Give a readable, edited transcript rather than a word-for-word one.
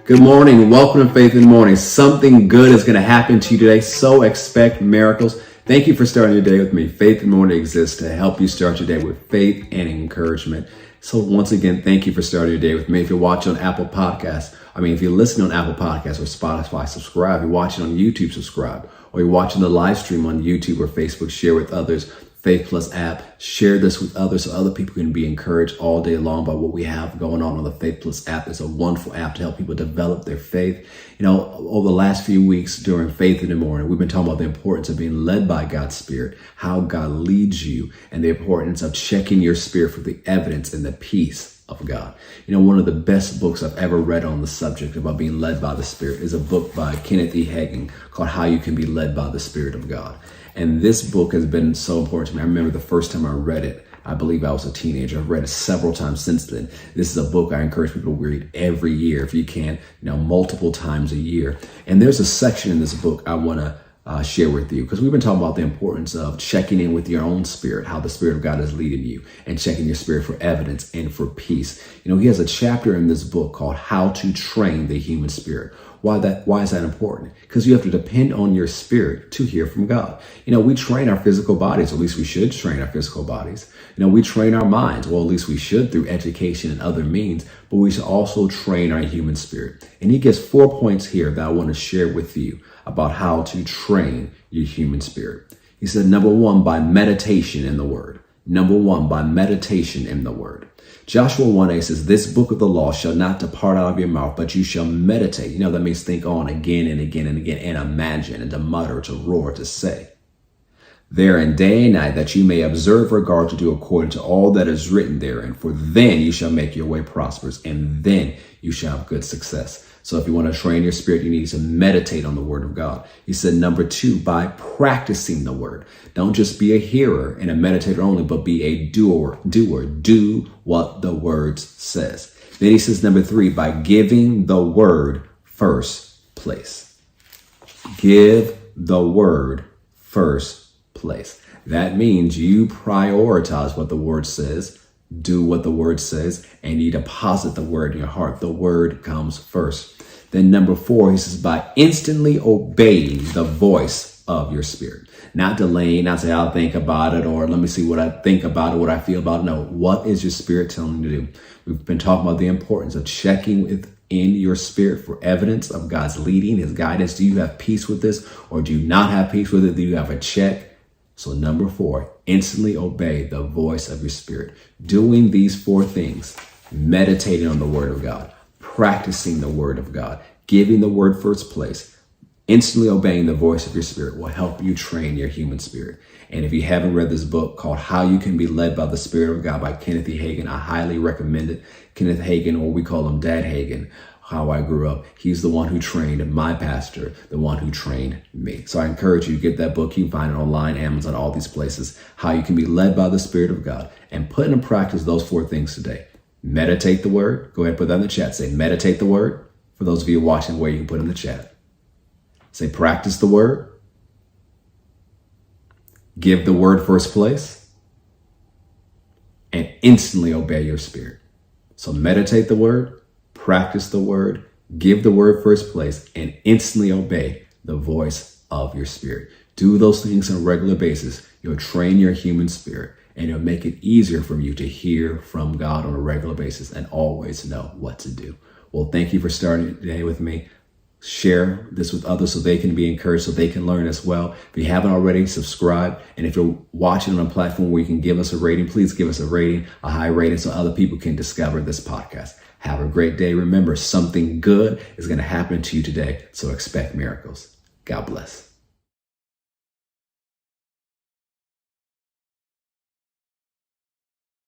Good morning. Welcome to Faith in the Morning. Something good is going to happen to you today, so expect miracles. Thank you for starting your day with me. Faith in the Morning exists to help you start your day with faith and encouragement. So once again, thank you for starting your day with me. If you're watching on Apple Podcasts, if you're listening on Apple Podcasts or Spotify, subscribe. If you're watching on YouTube, subscribe. Or you're watching the live stream on YouTube or Facebook, share with others. Faith Plus app, share this with others so other people can be encouraged all day long by what we have going on the Faith Plus app. It's a wonderful app to help people develop their faith. Over the last few weeks during Faith in the Morning, we've been talking about the importance of being led by God's Spirit, how God leads you, and the importance of checking your spirit for the evidence and the peace of God. One of the best books I've ever read on the subject about being led by the Spirit is a book by Kenneth E. Hagin called How You Can Be Led by the Spirit of God. And this book has been so important to me. I remember the first time I read it, I believe I was a teenager. I've read it several times since then. This is a book I encourage people to read every year if you can, multiple times a year. And there's a section in this book I want to share with you, because we've been talking about the importance of checking in with your own spirit, how the Spirit of God is leading you, and checking your spirit for evidence and for peace. He has a chapter in this book called How to Train the Human Spirit. Why is that important? Because you have to depend on your spirit to hear from God. We train our physical bodies, or at least we should train our physical bodies. We train our minds, well, at least we should through education and other means, but we should also train our human spirit. And he gives 4 points here that I want to share with you about how to train your human spirit. He said, number one, by meditation in the word. Number one, by meditation in the word. Joshua 1:8 says, this book of the law shall not depart out of your mouth, but you shall meditate. That means think on again and again and again, and imagine, and to mutter, to roar, to say. Therein day and night, that you may observe regard to do according to all that is written therein. For then you shall make your way prosperous, and then you shall have good success. So if you want to train your spirit, you need to meditate on the word of God. He said, number two, by practicing the word. Don't just be a hearer and a meditator only, but be a doer. Do what the word says. Then he says, number three, by giving the word first place. Give the word first place. That means you prioritize what the word says, do what the word says, and you deposit the word in your heart. The word comes first. Then number four, he says, by instantly obeying the voice of your spirit. Not delaying, not say, I'll think about it, or let me see what I think about it, what I feel about it. No, what is your spirit telling you to do? We've been talking about the importance of checking within your spirit for evidence of God's leading, his guidance. Do you have peace with this, or do you not have peace with it? Do you have a check? So number four, instantly obey the voice of your spirit. Doing these four things, meditating on the word of God, practicing the word of God, giving the word first place, instantly obeying the voice of your spirit will help you train your human spirit. And if you haven't read this book called How You Can Be Led by the Spirit of God by Kenneth E. Hagin, I highly recommend it. Kenneth Hagin, or we call him Dad Hagin, how I grew up. He's the one who trained my pastor, the one who trained me. So I encourage you to get that book. You can find it online, Amazon, all these places. How You Can Be Led by the Spirit of God, and put into practice those four things today. Meditate the word. Go ahead and put that in the chat. Say meditate the word. For those of you watching, where you can put in the chat. Say practice the word. Give the word first place. And instantly obey your spirit. So meditate the word, practice the word, give the word first place, and instantly obey the voice of your spirit. Do those things on a regular basis. You'll train your human spirit, and it'll make it easier for you to hear from God on a regular basis and always know what to do. Well, thank you for starting today with me. Share this with others so they can be encouraged, so they can learn as well. If you haven't already, subscribe. And if you're watching on a platform where you can give us a rating, please give us a rating, a high rating, so other people can discover this podcast. Have a great day. Remember, something good is going to happen to you today, so expect miracles. God bless.